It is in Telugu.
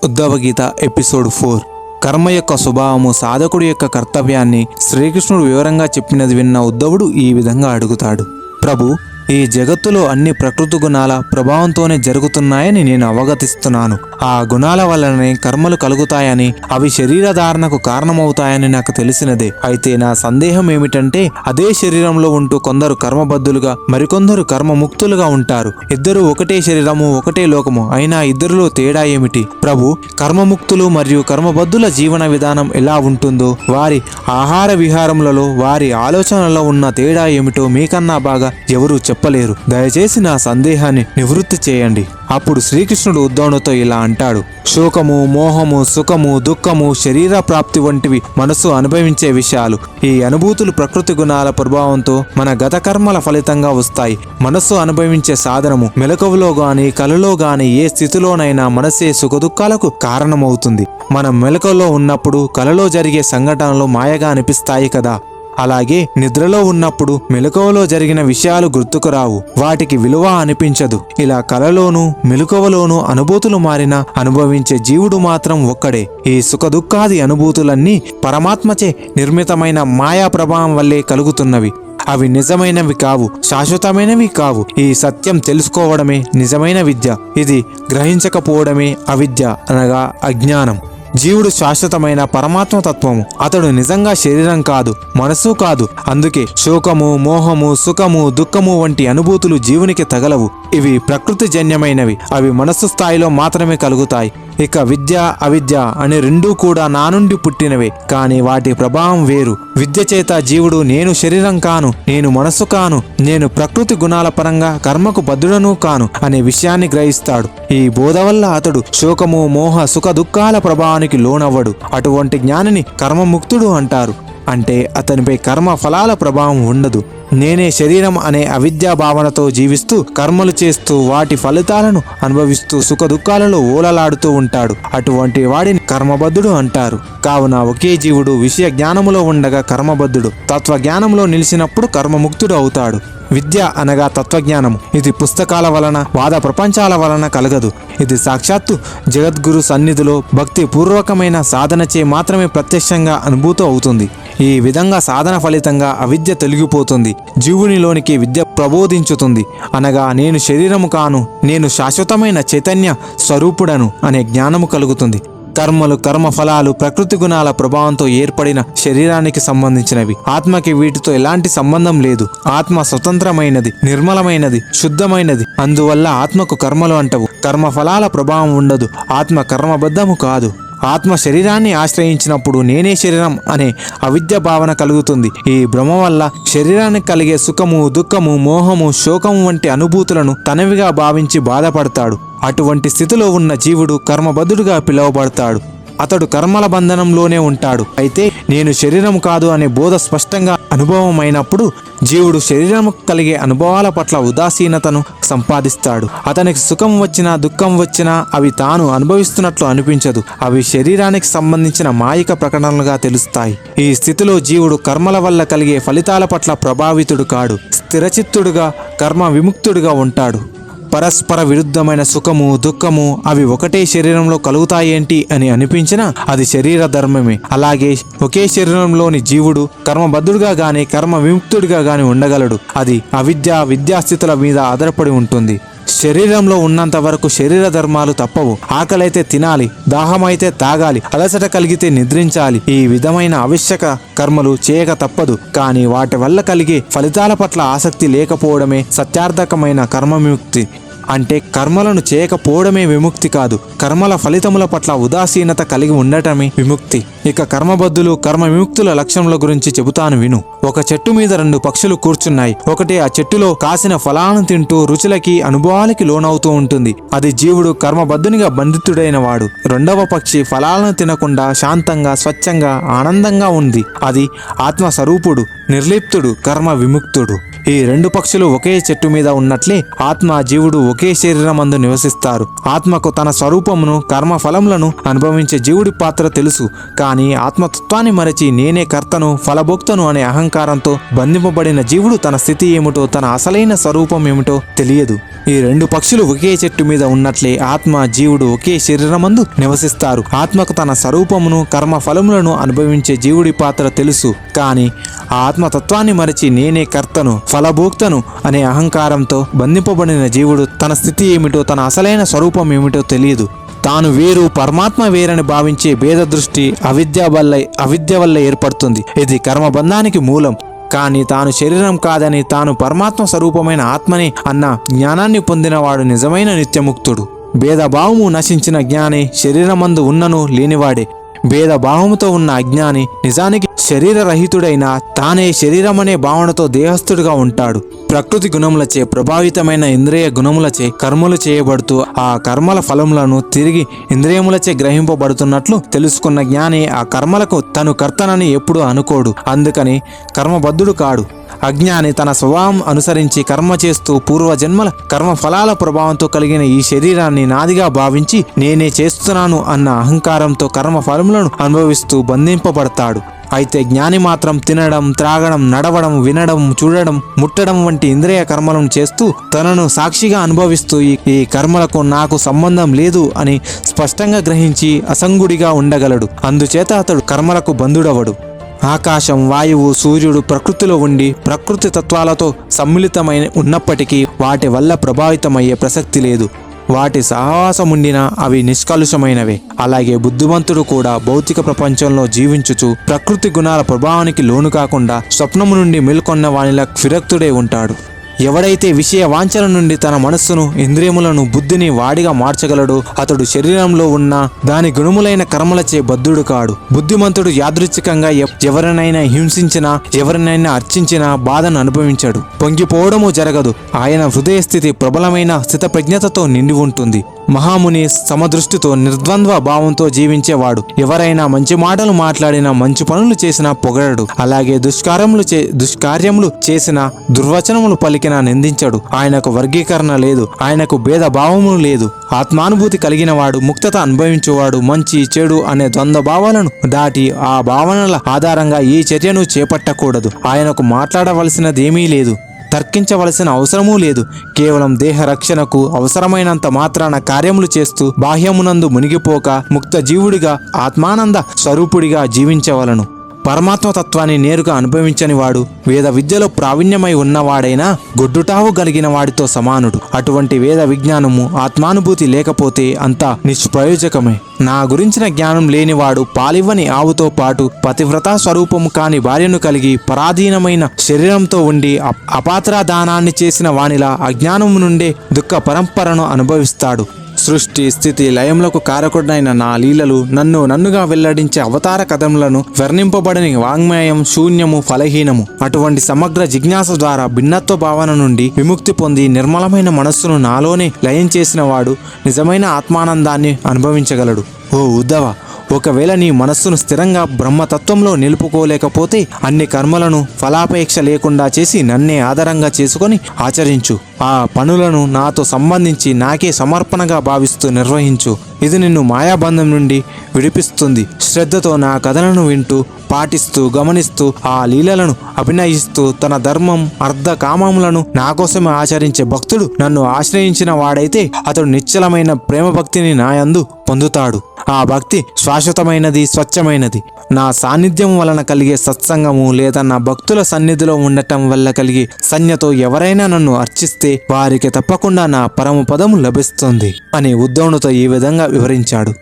ఉద్ధవగీత ఎపిసోడ్ 4 కర్మ యొక్క స్వభావము సాధకుడి యొక్క కర్తవ్యాన్ని శ్రీకృష్ణుడు వివరంగా చెప్పినది విన్న ఉద్ధవుడు ఈ విధంగా అడుగుతాడు. ప్రభు, ఈ జగత్తులో అన్ని ప్రకృతి గుణాల ప్రభావంతోనే జరుగుతున్నాయని నేను అవగతిస్తున్నాను. ఆ గుణాల వల్లనే కర్మలు కలుగుతాయని, అవి శరీరధారణకు కారణమవుతాయని నాకు తెలిసినదే. అయితే నా సందేహం ఏమిటంటే, అదే శరీరంలో ఉంటూ కొందరు కర్మబద్ధులుగా మరికొందరు కర్మముక్తులుగా ఉంటారు. ఇద్దరు ఒకటే శరీరము ఒకటే లోకము, అయినా ఇద్దరిలో తేడా ఏమిటి? ప్రభు, కర్మముక్తులు మరియు కర్మబద్ధుల జీవన విధానం ఎలా ఉంటుందో, వారి ఆహార విహారములలో వారి ఆలోచనలో ఉన్న తేడా ఏమిటో మీకన్నా బాగా ఎవరు చెప్పలేరు. దయచేసి నా సందేహాన్ని నివృత్తి చేయండి. అప్పుడు శ్రీకృష్ణుడు ఉద్ధవునితో ఇలా అంటాడు. శోకము, మోహము, సుఖము, దుఃఖము, శరీర ప్రాప్తి వంటివి మనసు అనుభవించే విషయాలు. ఈ అనుభూతులు ప్రకృతి గుణాల ప్రభావంతో మన గత కర్మల ఫలితంగా వస్తాయి. మనస్సు అనుభవించే సాధనము మెలకువలో గాని కలలో గాని ఏ స్థితిలోనైనా మనసే సుఖదుఖాలకు కారణమవుతుంది. మనం మెలకువలో ఉన్నప్పుడు కలలో జరిగే సంఘటనలు మాయగా అనిపిస్తాయి కదా, అలాగే నిద్రలో ఉన్నప్పుడు మెలకువలో జరిగిన విషయాలు గుర్తుకు రావు, వాటికి విలువ అనిపించదు. ఇలా కలలోనూ మెలకువలోనూ అనుభూతులు మారినా అనుభవించే జీవుడు మాత్రం ఒక్కడే. ఈ సుఖదుఖాది అనుభూతులన్నీ పరమాత్మచే నిర్మితమైన మాయా ప్రభావం వల్లే కలుగుతున్నవి. అవి నిజమైనవి కావు, శాశ్వతమైనవి కావు. ఈ సత్యం తెలుసుకోవడమే నిజమైన విద్య. ఇది గ్రహించకపోవడమే అవిద్య, అనగా అజ్ఞానం. జీవుడు శాశ్వతమైన పరమాత్మ తత్వము. అతడు నిజంగా శరీరం కాదు, మనస్సు కాదు. అందుకే శోకము, మోహము, సుఖము, దుఃఖము వంటి అనుభూతులు జీవునికి తగలవు. ఇవి ప్రకృతి జన్యమైనవి. అవి మనస్సు స్థాయిలో మాత్రమే కలుగుతాయి. ఇక విద్య, అవిద్య అనే రెండూ కూడా నా నుండి పుట్టినవే, కానీ వాటి ప్రభావం వేరు. విద్య చేత జీవుడు నేను శరీరం కాను, నేను మనస్సు కాను, నేను ప్రకృతి గుణాల పరంగా కర్మకు బద్ధుడను కాను అనే విషయాన్ని గ్రహిస్తాడు. ఈ బోధ వల్ల అతడు శోకము, మోహ, సుఖ దుఃఖాల ప్రభావానికి లోనవ్వడు. అటువంటి జ్ఞానిని కర్మముక్తుడు అంటారు. అంటే అతనిపై కర్మ ఫలాల ప్రభావం ఉండదు. నేనే శరీరం అనే అవిద్యా భావనతో జీవిస్తూ కర్మలు చేస్తూ వాటి ఫలితాలను అనుభవిస్తూ సుఖ దుఃఖాలలో ఓలలాడుతూ ఉంటాడు. అటువంటి వాడిని కర్మబద్ధుడు అంటారు. కావున ఒకే జీవుడు విషయ జ్ఞానములో ఉండగా కర్మబద్ధుడు, తత్వజ్ఞానంలో నిలిచినప్పుడు కర్మముక్తుడు అవుతాడు. విద్య అనగా తత్వజ్ఞానము. ఇది పుస్తకాల వలన, వాద ప్రపంచాల వలన కలగదు. ఇది సాక్షాత్తు జగద్గురు సన్నిధిలో భక్తి పూర్వకమైన సాధనచే మాత్రమే ప్రత్యక్షంగా అనుభూతి అవుతుంది. ఈ విధంగా సాధన ఫలితంగా అవిద్య తొలగిపోతుంది. జీవునిలోనికి విద్య ప్రబోధించుతుంది. అనగా నేను శరీరము కాను, నేను శాశ్వతమైన చైతన్య స్వరూపుడను అనే జ్ఞానము కలుగుతుంది. కర్మలు, కర్మఫలాలు ప్రకృతి గుణాల ప్రభావంతో ఏర్పడిన శరీరానికి సంబంధించినవి. ఆత్మకి వీటితో ఎలాంటి సంబంధం లేదు. ఆత్మ స్వతంత్రమైనది, నిర్మలమైనది, శుద్ధమైనది. అందువల్ల ఆత్మకు కర్మలు అంటవు. కర్మఫలాల ప్రభావం ఉండదు. ఆత్మ కర్మబద్ధము కాదు. ఆత్మ శరీరాన్ని ఆశ్రయించినప్పుడు నేనే శరీరం అనే అవిద్య భావన కలుగుతుంది. ఈ భ్రమ వల్ల శరీరానికి కలిగే సుఖము, దుఃఖము, మోహము, శోకము వంటి అనుభూతులను తనవిగా భావించి బాధపడతాడు. అటువంటి స్థితిలో ఉన్న జీవుడు కర్మబద్ధుడుగా పిలువబడతాడు. అతడు కర్మల బంధనంలోనే ఉంటాడు. అయితే నేను శరీరం కాదు అనే బోధ స్పష్టంగా అనుభవం అయినప్పుడు జీవుడు శరీరము కలిగే అనుభవాల పట్ల ఉదాసీనతను సంపాదిస్తాడు. అతనికి సుఖం వచ్చినా దుఃఖం వచ్చినా అవి తాను అనుభవిస్తున్నట్లు అనిపించదు. అవి శరీరానికి సంబంధించిన మాయిక ప్రకటనలుగా తెలుస్తాయి. ఈ స్థితిలో జీవుడు కర్మల వల్ల కలిగే ఫలితాల పట్ల ప్రభావితుడు కాడు. స్థిరచిత్తుడుగా, కర్మ విముక్తుడుగా ఉంటాడు. పరస్పర విరుద్ధమైన సుఖము, దుఃఖము అవి ఒకటే శరీరంలో కలుగుతాయేంటి అని అనిపించినా అది శరీర ధర్మమే. అలాగే ఒకే శరీరంలోని జీవుడు కర్మబద్ధుడుగా గాని కర్మ విముక్తుడిగా గాని ఉండగలడు. అది అవిద్య, విద్యాస్థితుల మీద ఆధారపడి ఉంటుంది. శరీరంలో ఉన్నంత వరకు శరీర ధర్మాలు తప్పవు. ఆకలైతే తినాలి, దాహమైతే తాగాలి, అలసట కలిగితే నిద్రించాలి. ఈ విధమైన ఆవశ్యక కర్మలు చేయక తప్పదు. కానీ వాటి వల్ల కలిగే ఫలితాల పట్ల ఆసక్తి లేకపోవడమే సత్యార్థకమైన కర్మ విముక్తి. అంటే కర్మలను చేయకపోవడమే విముక్తి కాదు, కర్మల ఫలితముల పట్ల ఉదాసీనత కలిగి ఉండటమే విముక్తి. ఇక కర్మబద్ధులు, కర్మ విముక్తుల లక్షణముల గురించి చెబుతాను విను. ఒక చెట్టు మీద 2 పక్షులు కూర్చున్నాయి. ఒకటి ఆ చెట్టులో కాసిన ఫలాలను తింటూ రుచులకి, అనుభవాలకి లోనవుతూ ఉంటుంది. అది జీవుడు కర్మబద్ధునిగా బంధితుడైన వాడు. రెండవ పక్షి ఫలాలను తినకుండా శాంతంగా, స్వచ్ఛంగా, ఆనందంగా ఉంది. అది ఆత్మస్వరూపుడు. నిర్లిప్తుడు, కర్మ విముక్తుడు. ఈ రెండు పక్షులు ఒకే చెట్టు మీద ఉన్నట్లే ఆత్మ జీవుడు ఒకే శరీరమందు నివసిస్తారు. ఆత్మకు తన స్వరూపమును, కర్మ ఫలములను అనుభవించే జీవుడి పాత్ర తెలుసు. కానీ ఆత్మతత్వాన్ని మరచి నేనే కర్తను, ఫలభోక్తను అనే అహంకారంతో బంధింపబడిన జీవుడు తన స్థితి ఏమిటో, తన అసలైన స్వరూపం ఏమిటో తెలియదు. ఈ రెండు పక్షులు ఒకే చెట్టు మీద ఉన్నట్లే ఆత్మ జీవుడు ఒకే శరీరమందు నివసిస్తారు. ఆత్మకు తన స్వరూపమును, కర్మ ఫలములను అనుభవించే జీవుడి పాత్ర తెలుసు. కానీ ఆ ఆత్మతత్వాన్ని మరచి నేనే కర్తను, ఫలభోక్తను అనే అహంకారంతో బంధింపబడిన జీవుడు తన స్థితి ఏమిటో, తన అసలైన స్వరూపం ఏమిటో తెలియదు. తాను వేరు, పరమాత్మ వేరని భావించే భేద దృష్టి అవిద్య వల్ల ఏర్పడుతుంది. ఇది కర్మబంధానికి మూలం. కానీ తాను శరీరం కాదని, తాను పరమాత్మ స్వరూపమైన ఆత్మని అన్న జ్ఞానాన్ని పొందినవాడు నిజమైన నిత్యముక్తుడు. భేదభావము నశించిన జ్ఞాని శరీరమందు ఉన్నను లేనివాడే. భేదభావముతో ఉన్న అజ్ఞాని నిజానికి శరీరరహితుడైన తానే శరీరమనే భావనతో దేహస్థుడిగా ఉంటాడు. ప్రకృతి గుణములచే ప్రభావితమైన ఇంద్రియ గుణములచే కర్మలు చేయబడుతూ ఆ కర్మల ఫలములను తిరిగి ఇంద్రియములచే గ్రహింపబడుతున్నట్లు తెలుసుకున్న జ్ఞాని ఆ కర్మలకు తను కర్తనని ఎప్పుడూ అనుకోడు. అందుకని కర్మబద్ధుడు కాడు. అజ్ఞాని తన స్వభావం అనుసరించి కర్మ చేస్తూ పూర్వజన్మల కర్మ ఫలాల ప్రభావంతో కలిగిన ఈ శరీరాన్ని నాదిగా భావించి నేనే చేస్తున్నాను అన్న అహంకారంతో కర్మ ఫలములను అనుభవిస్తూ బంధింపబడతాడు. అయితే జ్ఞాని మాత్రం తినడం, త్రాగడం, నడవడం, వినడం, చూడడం, ముట్టడం వంటి ఇంద్రియ కర్మలను చేస్తూ తనను సాక్షిగా అనుభవిస్తూ ఈ కర్మలకు నాకు సంబంధం లేదు అని స్పష్టంగా గ్రహించి అసంగుడిగా ఉండగలడు. అందుచేత అతడు కర్మలకు బంధుడవడు. ఆకాశం, వాయువు, సూర్యుడు ప్రకృతిలో ఉండి ప్రకృతి తత్వాలతో సమ్మిళితమై ఉన్నప్పటికీ వాటి వల్ల ప్రభావితమయ్యే ప్రసక్తి లేదు. వాటి సహవాసముండినా అవి నిష్కలుషమైనవే. అలాగే బుద్ధిమంతుడు కూడా భౌతిక ప్రపంచంలో జీవించుచు ప్రకృతి గుణాల ప్రభావానికి లోను కాకుండా స్వప్నము నుండి మేల్కొన్న వానిలా విరక్తుడై ఉంటాడు. ఎవడైతే విషయ వాంఛల నుండి తన మనస్సును, ఇంద్రియములను, బుద్ధిని వాడిగా మార్చగలడో అతడు శరీరంలో ఉన్న దాని గుణములైన కర్మలచే బద్ధుడు కాడు. బుద్ధిమంతుడు యాదృచ్ఛికంగా ఎవరినైనా హింసించినా, ఎవరినైనా అర్చించినా బాధను అనుభవించాడు. పొంగిపోవడము జరగదు. ఆయన హృదయ స్థితి ప్రబలమైన స్థితప్రజ్ఞతతో నిండి ఉంటుంది. మహాముని సమదృష్టితో నిర్ద్వంద్వ భావంతో జీవించేవాడు. ఎవరైనా మంచి మాటలు మాట్లాడినా, మంచి పనులు చేసినా పొగడడు. అలాగే దుష్కార్యములు చేసిన, దుర్వచనములు పలికినా నిందించడు. ఆయనకు వర్గీకరణ లేదు. ఆయనకు భేదభావములు లేదు. ఆత్మానుభూతి కలిగిన వాడు, ముక్తత అనుభవించేవాడు. మంచి చెడు అనే ద్వంద్వ భావాలను దాటి ఆ భావనల ఆధారంగా ఈ చర్యను చేపట్టకూడదు. ఆయనకు మాట్లాడవలసినదేమీ లేదు. తర్కించవలసిన అవసరమూ లేదు. కేవలం దేహ రక్షణకు అవసరమైనంత మాత్రాన కార్యములు చేస్తూ బాహ్యమునందు మునిగిపోక ముక్త జీవుడిగా, ఆత్మానంద స్వరూపుడిగా జీవించవలను. పరమాత్మ తత్వాన్ని నేరుగా అనుభవించని వాడు వేద విద్యలో ప్రావీణ్యమై ఉన్నవాడైనా గొడ్డుటావు కలిగిన వాడితో సమానుడు. అటువంటి వేద విజ్ఞానము, ఆత్మానుభూతి లేకపోతే అంతా నిష్ప్రయోజకమే. నా గురించిన జ్ఞానం లేనివాడు పాలివ్వని ఆవుతో పాటు పతివ్రతా స్వరూపము కాని భార్యను కలిగి పరాధీనమైన శరీరంతో ఉండి అపాత్రాదానాన్ని చేసిన వానిలా అజ్ఞానము నుండే దుఃఖ పరంపరను అనుభవిస్తాడు. సృష్టి, స్థితి, లయములకు కారకుడైన నా లీలలు, నన్నుగా వెల్లడించే అవతార కథములను వర్ణింపబడని వాంగ్మయం శూన్యము, ఫలహీనము. అటువంటి సమగ్ర జిజ్ఞాస ద్వారా భిన్నత్వ భావన నుండి విముక్తి పొంది నిర్మలమైన మనస్సును నాలోనే లయం చేసిన వాడు నిజమైన ఆత్మానందాన్ని అనుభవించగలడు. ఓ ఉద్ధవ, ఒకవేళ నీ మనస్సును స్థిరంగా బ్రహ్మతత్వంలో నిలుపుకోలేకపోతే అన్ని కర్మలను ఫలాపేక్ష లేకుండా చేసి నన్నే ఆధారంగా చేసుకొని ఆచరించు. ఆ పనులను నాతో సంబంధించి నాకే సమర్పణగా భావిస్తూ నిర్వహించు. ఇది నిన్ను మాయాబంధం నుండి విడిపిస్తుంది. శ్రద్ధతో నా కథలను వింటూ, పాటిస్తూ, గమనిస్తూ, ఆ లీలలను అభినయిస్తూ తన ధర్మం, అర్థ కామములను నా కోసమే ఆచరించే భక్తుడు నన్ను ఆశ్రయించిన వాడైతే అతడు నిశ్చలమైన ప్రేమ భక్తిని నాయందు పొందుతాడు. ఆ భక్తి శాశ్వతమైనది, స్వచ్ఛమైనది. నా సాన్నిధ్యం వలన కలిగే సత్సంగము లేదా నా భక్తుల సన్నిధిలో ఉండటం వల్ల కలిగే సన్యతో ఎవరైనా నన్ను అర్చిస్తే వారికి తప్పకుండా నా పరమ పదము లభిస్తుంది అని ఉద్ధవునితో ఈ విధంగా వివరించాడు.